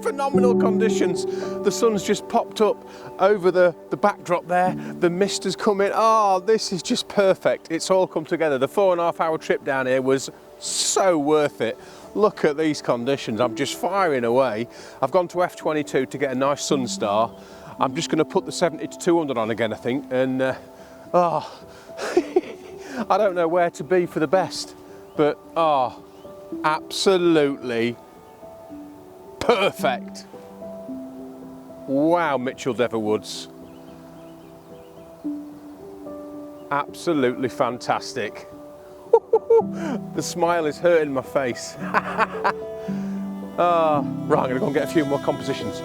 phenomenal conditions. The sun's just popped up over the backdrop there. The mist has come in. Oh, this is just perfect. It's all come together. The 4.5 hour trip down here was so worth it. Look at these conditions. I'm just firing away. I've gone to F22 to get a nice sun star. I'm just going to put the 70 to 200 on again, I think. And I don't know where to be for the best, but absolutely perfect. Wow, Micheldever Woods. Absolutely fantastic. The smile is hurting my face. Right, I'm going to go and get a few more compositions.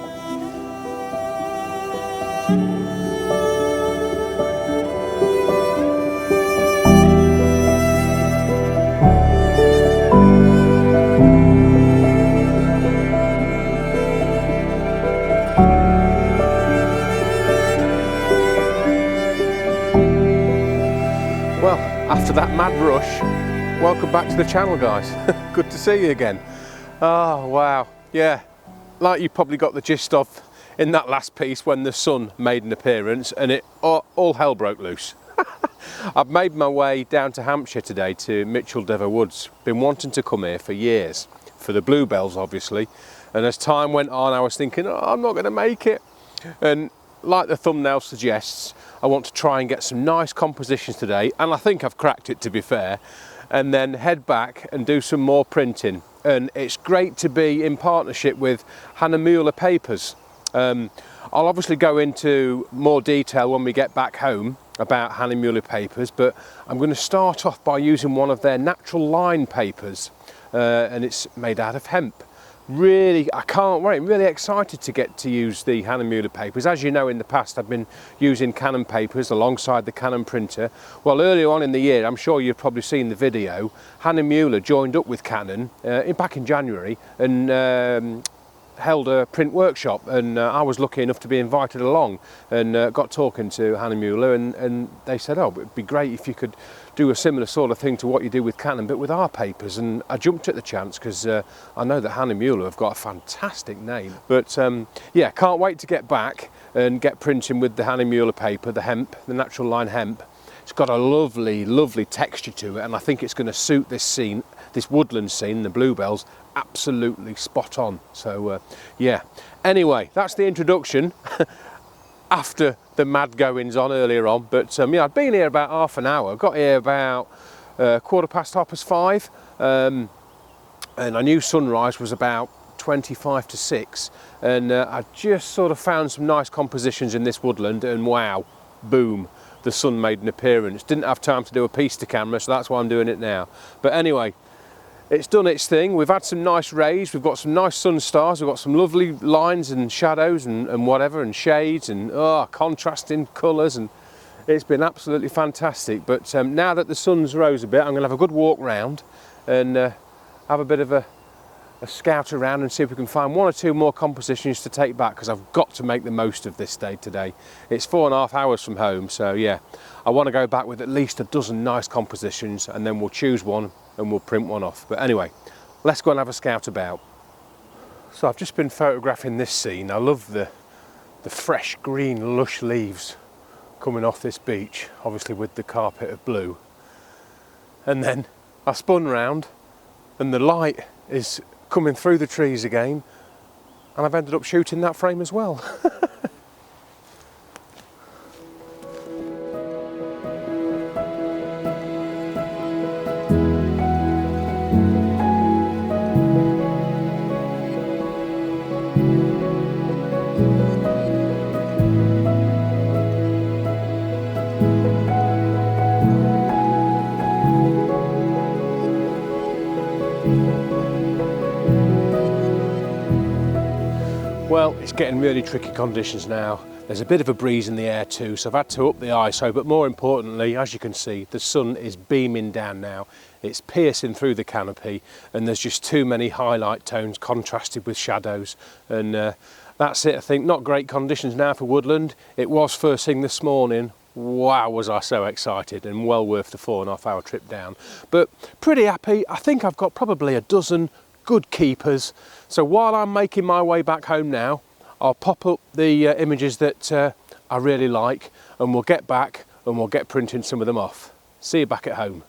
Well, after that mad rush, welcome back to the channel, guys. Good to see you again. Oh, wow. Yeah, like you probably got the gist of in that last piece when the sun made an appearance and it all hell broke loose. I've made my way down to Hampshire today to Micheldever Woods. Been wanting to come here for years, for the Bluebells obviously, and as time went on I was thinking, oh, I'm not going to make it. And like the thumbnail suggests, I want to try and get some nice compositions today, and I think I've cracked it, to be fair, and then head back and do some more printing. And it's great to be in partnership with Hahnemühle papers. I'll obviously go into more detail when we get back home about Hahnemühle papers, but I'm going to start off by using one of their natural line papers, and it's made out of hemp. Really, I can't wait. I'm really excited to get to use the Hahnemühle papers. As you know, in the past I've been using Canon papers alongside the Canon printer. Well, earlier on in the year, I'm sure you've probably seen the video, Hahnemühle joined up with Canon back in January and held a print workshop, and I was lucky enough to be invited along and got talking to Hahnemühle, and they said, oh, it'd be great if you could do a similar sort of thing to what you do with Canon but with our papers. And I jumped at the chance because I know that Hahnemühle have got a fantastic name. But yeah, can't wait to get back and get printing with the Hahnemühle paper, the hemp, the natural line hemp. It's got a lovely, lovely texture to it, and I think it's going to suit this scene, this woodland scene, the Bluebells, absolutely spot on. So yeah, anyway, that's the introduction after the mad goings on earlier on. But yeah, I'd been here about half an hour, got here about 5:15, and I knew sunrise was about 25 to 6, and I just sort of found some nice compositions in this woodland, and wow, boom, the sun made an appearance. Didn't have time to do a piece to camera, so that's why I'm doing it now. But anyway, it's done its thing. We've had some nice rays, we've got some nice sun stars, we've got some lovely lines and shadows and whatever, and shades and contrasting colours, and it's been absolutely fantastic. But now that the sun's rose a bit, I'm going to have a good walk round and have a bit of a scout around and see if we can find one or two more compositions to take back, because I've got to make the most of this day today. It's 4.5 hours from home, so yeah, I want to go back with at least a dozen nice compositions, and then we'll choose one and we'll print one off. But anyway, let's go and have a scout about. So I've just been photographing this scene. I love the fresh green lush leaves coming off this beach, obviously with the carpet of blue. And then I spun round and the light is coming through the trees again, and I've ended up shooting that frame as well. Well, it's getting really tricky conditions now. There's a bit of a breeze in the air too, so I've had to up the ISO, but more importantly, as you can see, the sun is beaming down now. It's piercing through the canopy, and there's just too many highlight tones contrasted with shadows, and that's it. I think not great conditions now for woodland. It was first thing this morning. Wow, was I so excited, and well worth the 4.5 hour trip down. But pretty happy. I think I've got probably a dozen good keepers. So while I'm making my way back home now, I'll pop up the images that I really like, and we'll get back and we'll get printing some of them off. See you back at home.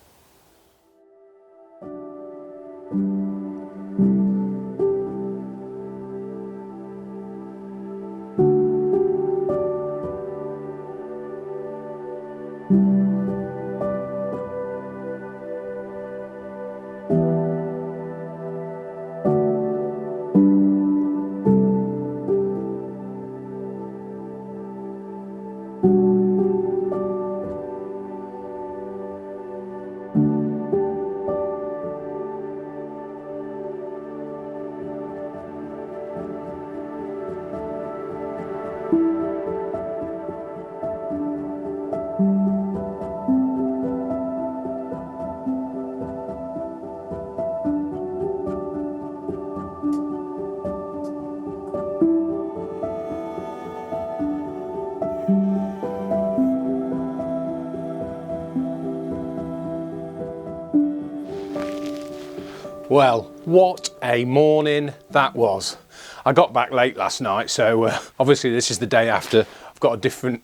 Well, what a morning that was. I got back late last night, so obviously this is the day after. I've got a different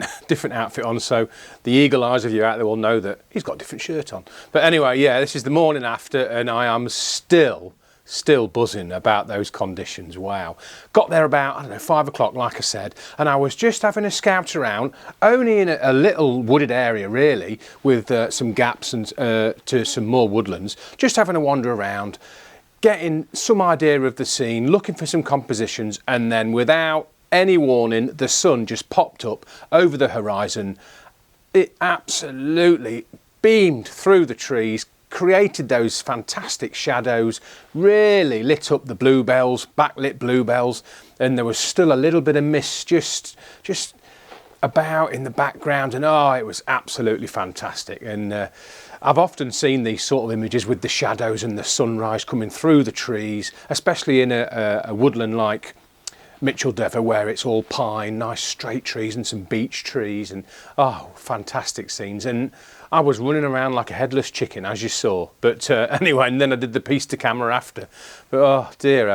outfit on, so the eagle eyes of you out there will know that he's got a different shirt on. But anyway, yeah, this is the morning after, and I am still buzzing about those conditions. Wow. Got there about, I don't know, 5 o'clock, like I said, and I was just having a scout around, only in a little wooded area really, with some gaps and to some more woodlands, just having a wander around, getting some idea of the scene, looking for some compositions, and then without any warning, the sun just popped up over the horizon. It absolutely beamed through the trees, created those fantastic shadows, really lit up the bluebells, backlit bluebells, and there was still a little bit of mist just about in the background, and oh, it was absolutely fantastic. And I've often seen these sort of images with the shadows and the sunrise coming through the trees, especially in a woodland like Micheldever, where it's all pine, nice straight trees and some beech trees, and oh, fantastic scenes. And I was running around like a headless chicken, as you saw. But anyway, and then I did the piece to camera after. But oh dear,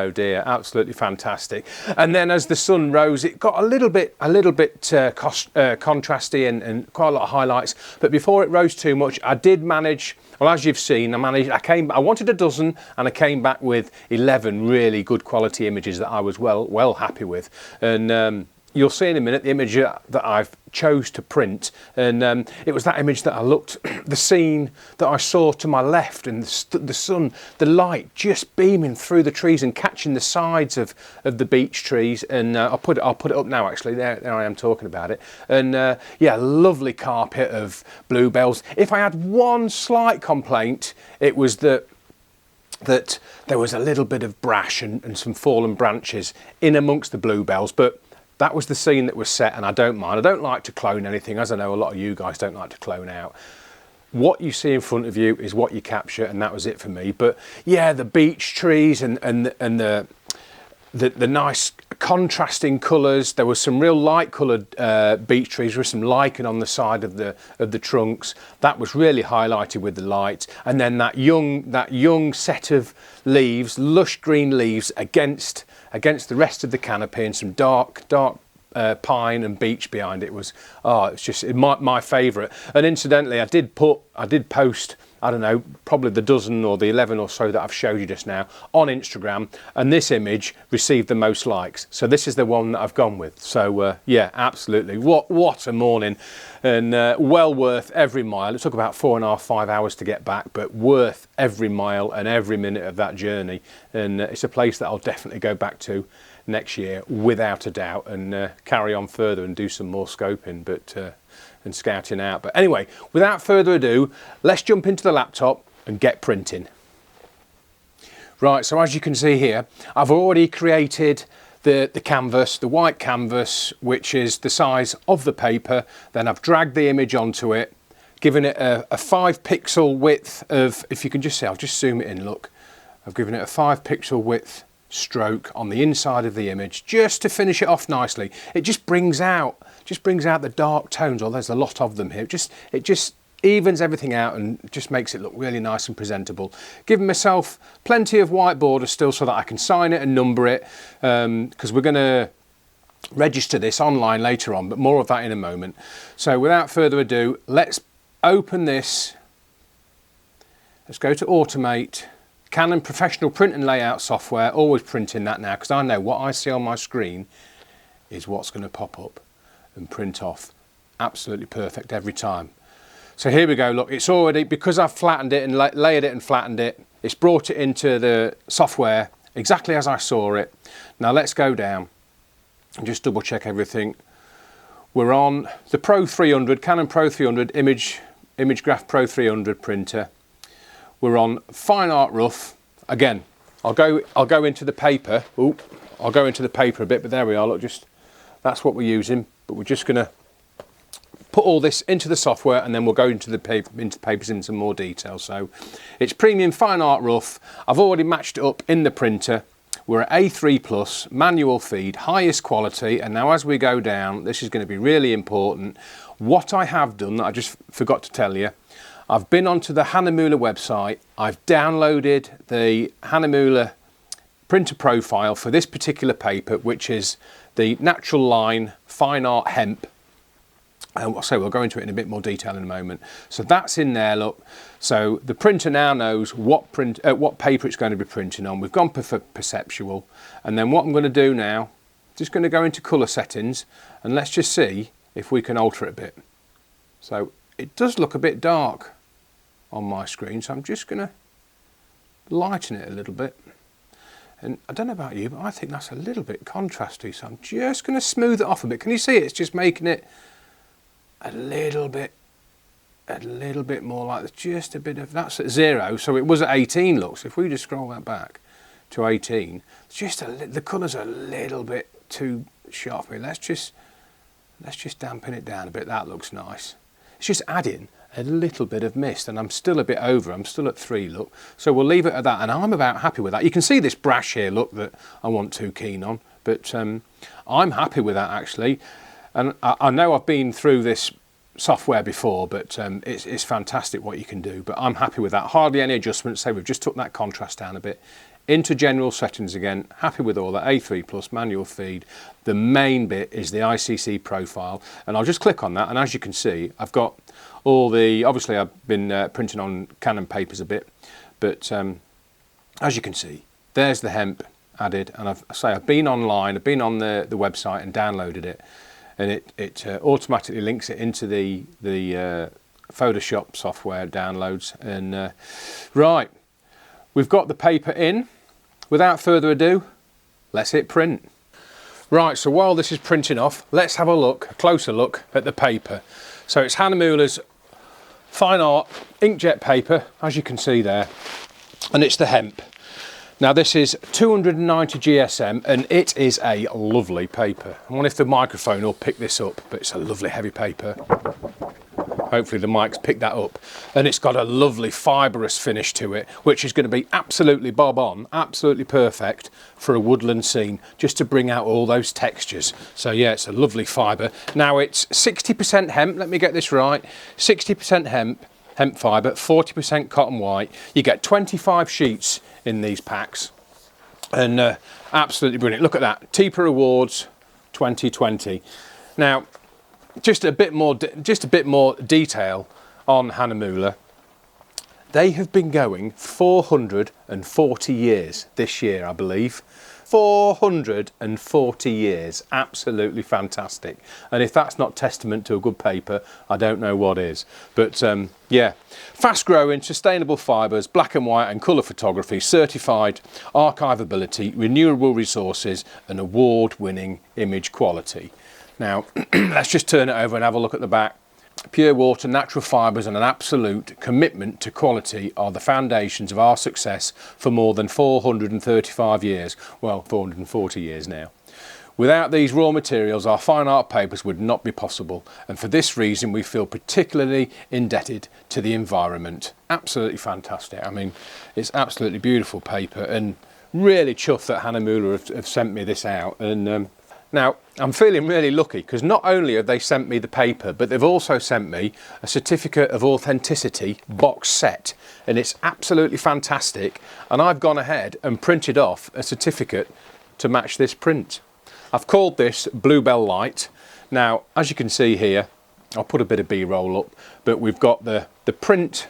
absolutely fantastic. And then as the sun rose, it got a little bit contrasty and quite a lot of highlights. But before it rose too much, I did manage. Well, as you've seen, I wanted a dozen, and I came back with 11 really good quality images that I was well happy with. And you'll see in a minute the image that I've chose to print, and it was that image that I looked, the scene that I saw to my left, and the sun, the light just beaming through the trees and catching the sides of the beech trees. And I'll put it up now. Actually, there I am talking about it. And yeah, lovely carpet of bluebells. If I had one slight complaint, it was that there was a little bit of brash and some fallen branches in amongst the bluebells, but that was the scene that was set, and I don't mind. I don't like to clone anything, as I know a lot of you guys don't like to clone out. What you see in front of you is what you capture, and that was it for me. But yeah, the beech trees and the nice contrasting colours. There was some real light coloured beech trees with some lichen on the side of the trunks. That was really highlighted with the light. And then that young set of leaves, lush green leaves against the rest of the canopy, and some dark pine and beech behind it. Was it's just my favourite. And incidentally, I did post, I don't know, probably the dozen or the 11 or so that I've showed you just now on Instagram, and this image received the most likes, so this is the one that I've gone with. So yeah, absolutely, what a morning, and well worth every mile. It took about 4.5–5 hours to get back, but worth every mile and every minute of that journey. And it's a place that I'll definitely go back to next year without a doubt, and carry on further and do some more scoping and scouting out. But anyway, without further ado, let's jump into the laptop and get printing. Right, so as you can see here, I've already created the canvas, the white canvas, which is the size of the paper. Then I've dragged the image onto it, given it a 5 pixel width of, if you can just see, I'll just zoom it in, look. I've given it a 5 pixel width stroke on the inside of the image, just to finish it off nicely. It just brings out the dark tones, or there's a lot of them here. It just evens everything out and just makes it look really nice and presentable. Giving myself plenty of white border still so that I can sign it and number it, because we're going to register this online later on, but more of that in a moment. So without further ado, let's open this. Let's go to Automate. Canon Professional Print and Layout software, always printing that now, because I know what I see on my screen is what's going to pop up and print off. Absolutely perfect every time. So here we go, look, it's already, because I've flattened it and layered it and flattened it, it's brought it into the software exactly as I saw it. Now let's go down and just double check everything. We're on the Pro 300, Canon Pro 300 Image Graph Pro 300 printer. We're on Fine Art Rough. Again, I'll go into the paper. Oop, I'll go into the paper a bit, but there we are. Look, just that's what we're using. But we're just going to put all this into the software, and then we'll go into the papers in some more detail. So it's Premium Fine Art Rough. I've already matched it up in the printer. We're at A3 Plus, manual feed, highest quality. And now as we go down, this is going to be really important. What I have done, that I just forgot to tell you, I've been onto the Hahnemühle website. I've downloaded the Hahnemühle printer profile for this particular paper, which is the Natural Line Fine Art Hemp. And we'll go into it in a bit more detail in a moment. So that's in there, look. So the printer now knows what paper it's going to be printing on. We've gone for perceptual. And then what I'm going to do now, just going to go into colour settings, and let's just see if we can alter it a bit. So it does look a bit dark on my screen, so I'm just going to lighten it a little bit. And I don't know about you, but I think that's a little bit contrasty, so I'm just going to smooth it off a bit. Can you see it? It's just making it a little bit more like just a bit of, that's at 0, so it was at 18. Look, so if we just scroll that back to 18, just the colours are a little bit too sharp here. Let's just dampen it down a bit. That looks nice. It's just adding a little bit of mist, and I'm still a bit over. I'm still at 3, look. So we'll leave it at that, and I'm about happy with that. You can see this brash here, look, that I wasn't too keen on, but I'm happy with that actually. And I know I've been through this software before, but it's fantastic what you can do. But I'm happy with that. Hardly any adjustments. Say we've just took that contrast down a bit. Into general settings again. Happy with all that. A3 Plus, manual feed. The main bit is the ICC profile. And I'll just click on that. And as you can see, I've got all the, obviously I've been printing on Canon papers a bit. But as you can see, there's the hemp added. And I've been online, I've been on the website and downloaded it. And it automatically links it into the Photoshop software downloads. And right, we've got the paper in. Without further ado, let's hit print. Right, so while this is printing off, let's have a closer look at the paper. So it's Hahnemühle's Fine Art inkjet paper, as you can see there, and it's the hemp. Now this is 290 GSM, and it is a lovely paper. I wonder if the microphone will pick this up, but it's a lovely heavy paper. Hopefully the mic's picked that up. And it's got a lovely fibrous finish to it, which is going to be absolutely bob on, absolutely perfect for a woodland scene, just to bring out all those textures. So yeah, it's a lovely fibre. Now it's 60% hemp, let me get this right, 60% hemp fibre, 40% cotton white. You get 25 sheets in these packs, and absolutely brilliant. Look at that, TIPA Awards 2020. Now just a bit more detail on Hahnemühle. They have been going 440 years this year, I believe. 440 years, absolutely fantastic. And if that's not testament to a good paper, I don't know what is. But yeah, fast growing, sustainable fibres, black and white and colour photography, certified archivability, renewable resources and award-winning image quality. Now, let's just turn it over and have a look at the back. Pure water, natural fibres and an absolute commitment to quality are the foundations of our success for more than 435 years. Well, 440 years now. Without these raw materials, our fine art papers would not be possible. And for this reason, we feel particularly indebted to the environment. Absolutely fantastic. I mean, it's absolutely beautiful paper, and really chuffed that Hahnemühle have sent me this out. And Now, I'm feeling really lucky because not only have they sent me the paper, but they've also sent me a certificate of authenticity box set, and it's absolutely fantastic. And I've gone ahead and printed off a certificate to match this print. I've called this Bluebell Light. Now, as you can see here, I'll put a bit of B-roll up, but we've got the print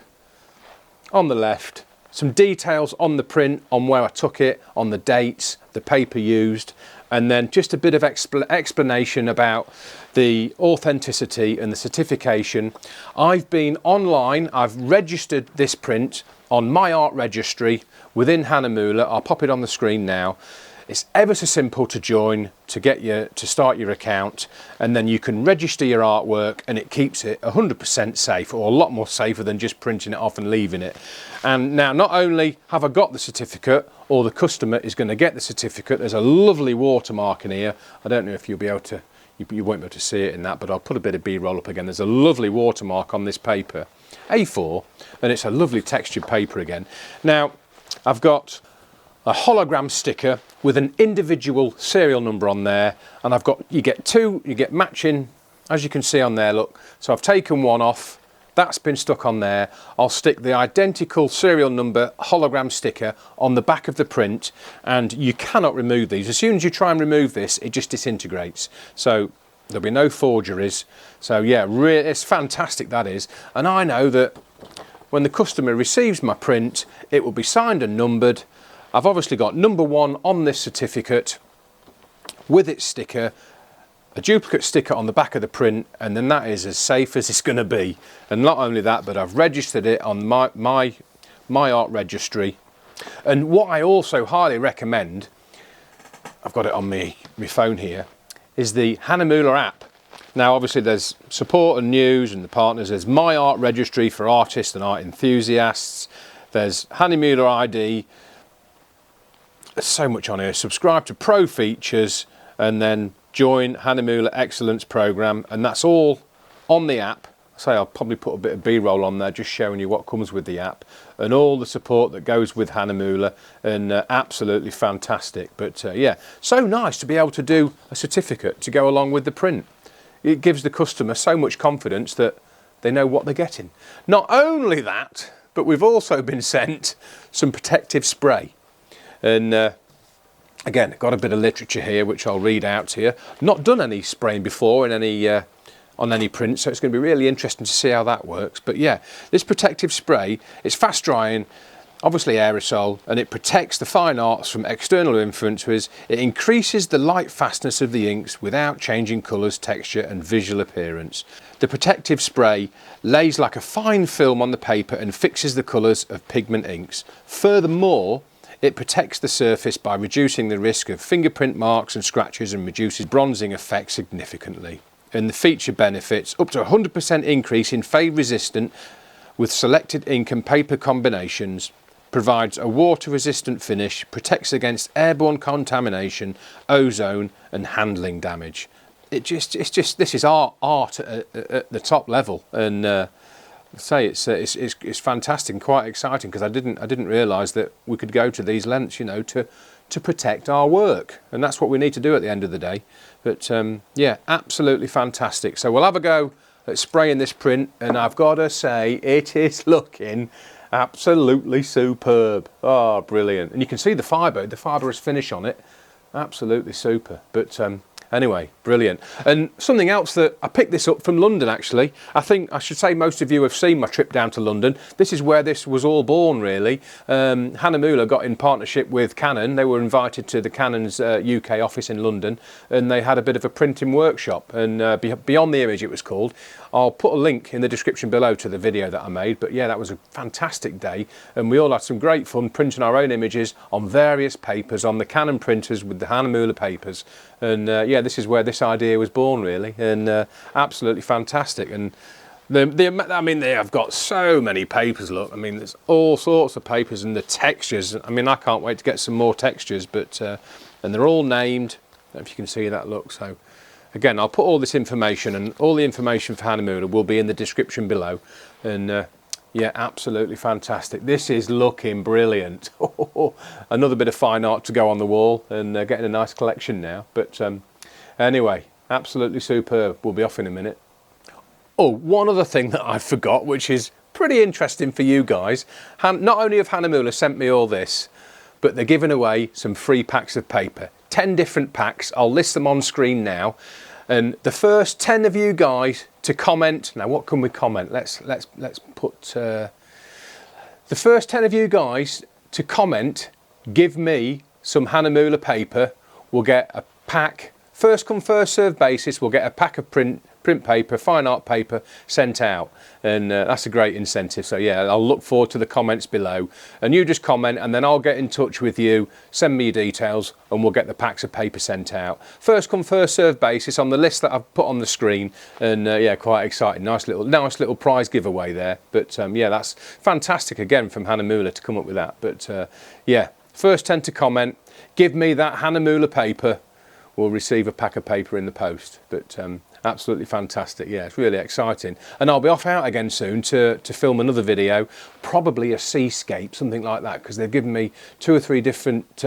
on the left, some details on the print, on where I took it, on the dates, the paper used, and then just a bit of explanation about the authenticity and the certification. I've been online, I've registered this print on my art registry within Hahnemühle. I'll pop it on the screen now. It's ever so simple to join, to start your account, and then you can register your artwork and it keeps it 100% safe, or a lot more safer than just printing it off and leaving it. And now not only have I got the certificate, or the customer is going to get the certificate, there's a lovely watermark in here. I don't know if you'll be able to, you won't be able to see it in that, but I'll put a bit of B-roll up again. There's a lovely watermark on this paper, A4, and it's a lovely textured paper again. Now, I've got a hologram sticker with an individual serial number on there, and you get matching, as you can see on there, look. So I've taken one off, that's been stuck on there. I'll stick the identical serial number hologram sticker on the back of the print, and you cannot remove these. As soon as you try and remove this, it just disintegrates. So there'll be no forgeries. So yeah, it's fantastic, that is. And I know that when the customer receives my print, it will be signed and numbered. I've obviously got number 1 on this certificate with its sticker, a duplicate sticker on the back of the print, and then that is as safe as it's going to be. And not only that, but I've registered it on my art registry. And what I also highly recommend, I've got it on my phone here, is the Hahnemühle app. Now obviously there's support and news and the partners. There's my art registry for artists and art enthusiasts. There's Hahnemühle ID. There's so much on here. Subscribe to pro features and then join Hahnemühle Excellence Programme, and that's all on the app. I'll probably put a bit of B-roll on there just showing you what comes with the app and all the support that goes with Hahnemühle, and absolutely fantastic. But yeah, so nice to be able to do a certificate to go along with the print. It gives the customer so much confidence that they know what they're getting. Not only that, but we've also been sent some protective spray. And again, got a bit of literature here which I'll read out to you. Not done any spraying before in any on any print, so it's going to be really interesting to see how that works. But yeah, this protective spray, it's fast drying, obviously aerosol, and it protects the fine arts from external influences. It increases the light fastness of the inks without changing colours, texture and visual appearance. The protective spray lays like a fine film on the paper and fixes the colours of pigment inks. Furthermore, it protects the surface by reducing the risk of fingerprint marks and scratches and reduces bronzing effect significantly. And the feature benefits up to 100% increase in fade resistant with selected ink and paper combinations, provides a water resistant finish, protects against airborne contamination, ozone and handling damage. This is art at the top level, and say it's fantastic and quite exciting, because I didn't realise that we could go to these lengths, you know, to protect our work, and that's what we need to do at the end of the day. But yeah, absolutely fantastic. So we'll have a go at spraying this print, and I've got to say it is looking absolutely superb. Oh, brilliant. And you can see the fibrous finish on it, absolutely super. But anyway, brilliant. And something else that I picked this up from London, actually. I think I should say most of you have seen my trip down to London. This is where this was all born, really. Hahnemühle got in partnership with Canon. They were invited to the Canon's UK office in London, and they had a bit of a printing workshop. And Beyond the Image, it was called. I'll put a link in the description below to the video that I made. But yeah, that was a fantastic day, and we all had some great fun printing our own images on various papers, on the Canon printers with the Hahnemühle papers. And yeah, this is where this idea was born, really, and absolutely fantastic. And I mean, they have got so many papers. Look, I mean, there's all sorts of papers, and the textures. I mean, I can't wait to get some more textures. But and they're all named. I don't know if you can see that. Look, so again, I'll put all this information, and all the information for Hahnemühle will be in the description below. And yeah, absolutely fantastic. This is looking brilliant. Another bit of fine art to go on the wall, and getting a nice collection now. But Anyway, absolutely superb. We'll be off in a minute. Oh, one other thing that I forgot, which is pretty interesting for you guys. Not only have Hahnemühle sent me all this, but they're giving away some free packs of paper. 10 different packs. I'll list them on screen now. And the first 10 of you guys to comment. Now, what can we comment? Let's put the first 10 of you guys to comment. Give me some Hahnemühle paper. We'll get a pack. First come, first served basis. We'll get a pack of print paper, fine art paper sent out, and that's a great incentive. So yeah, I'll look forward to the comments below, and you just comment, and then I'll get in touch with you, send me your details, and we'll get the packs of paper sent out. First come, first served basis on the list that I've put on the screen, and yeah, quite exciting. Nice little prize giveaway there. But yeah, that's fantastic again from Hahnemühle to come up with that. But yeah, first 10 to comment, give me that Hahnemühle paper, will receive a pack of paper in the post. But absolutely fantastic. Yeah, it's really exciting. And I'll be off out again soon to film another video, probably a seascape, something like that, because they've given me 2 or 3 different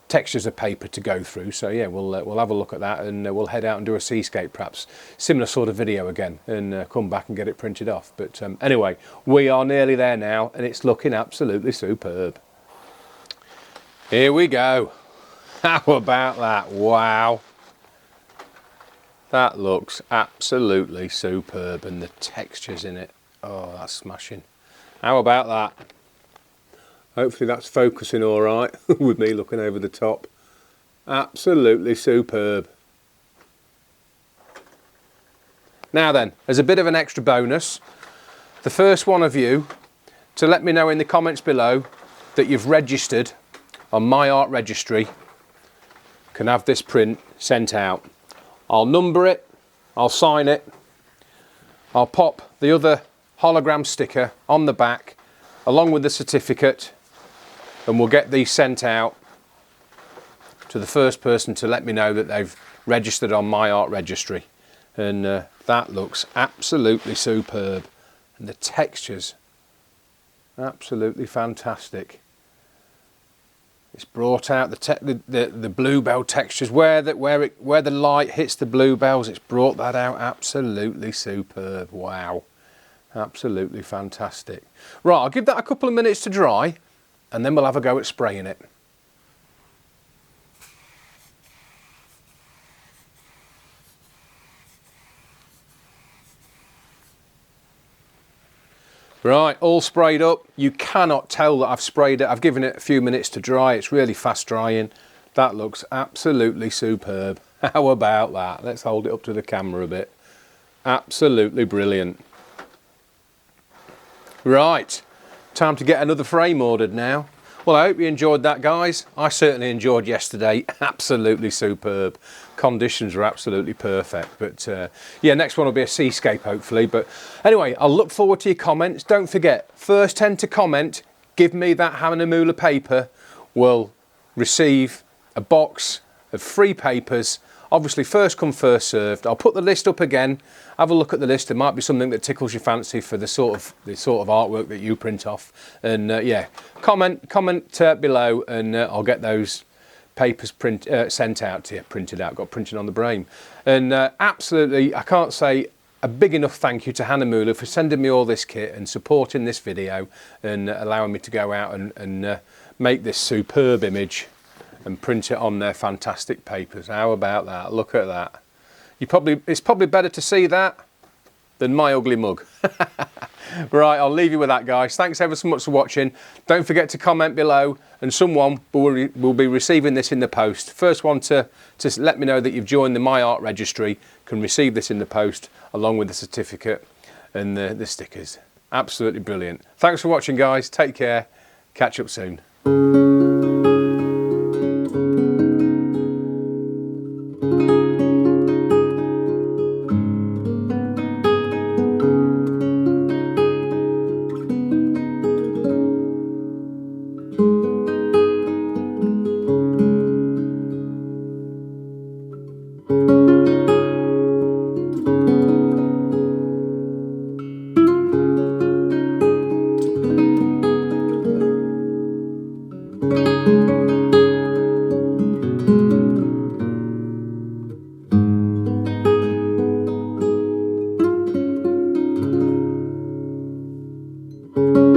textures of paper to go through. So yeah, we'll have a look at that, and we'll head out and do a seascape, perhaps similar sort of video again, and come back and get it printed off. But anyway, we are nearly there now, and it's looking absolutely superb. Here we go. How about that? Wow. That looks absolutely superb, and the textures in it. Oh, that's smashing. How about that? Hopefully that's focusing all right with me looking over the top. Absolutely superb. Now then, as a bit of an extra bonus, the first one of you to let me know in the comments below that you've registered on my art registry can have this print sent out. I'll number it, I'll sign it, I'll pop the other hologram sticker on the back along with the certificate, and we'll get these sent out to the first person to let me know that they've registered on my art registry. And that looks absolutely superb, and the textures absolutely fantastic. It's brought out the bluebell textures where the light hits the bluebells. It's brought that out absolutely superb. Wow, absolutely fantastic. Right, I'll give that a couple of minutes to dry, and then we'll have a go at spraying it. Right, all sprayed up. You cannot tell that I've sprayed it. I've given it a few minutes to dry. It's really fast drying. That looks absolutely superb. How about that? Let's hold it up to the camera a bit. Absolutely brilliant. Right, time to get another frame ordered now. Well, I hope you enjoyed that, guys. I certainly enjoyed yesterday. Absolutely superb. Conditions are absolutely perfect. But yeah, next one will be a seascape, hopefully. But anyway, I'll look forward to your comments. Don't forget, first 10 to comment, give me that Hahnemühle paper, will receive a box of free papers. Obviously, first come, first served. I'll put the list up again. Have a look at the list. There might be something that tickles your fancy for the sort of artwork that you print off. And yeah, comment below, and I'll get those papers sent out to you, printed out. Got printed on the brain. And absolutely, I can't say a big enough thank you to Hahnemühle for sending me all this kit and supporting this video, and allowing me to go out and make this superb image and print it on their fantastic papers. How about that? Look at that. It's probably better to see that than my ugly mug. Right, I'll leave you with that, guys. Thanks ever so much for watching. Don't forget to comment below, and someone will be receiving this in the post. First one to let me know that you've joined the My Art registry can receive this in the post, along with the certificate and the stickers. Absolutely brilliant. Thanks for watching, guys. Take care. Catch up soon. you.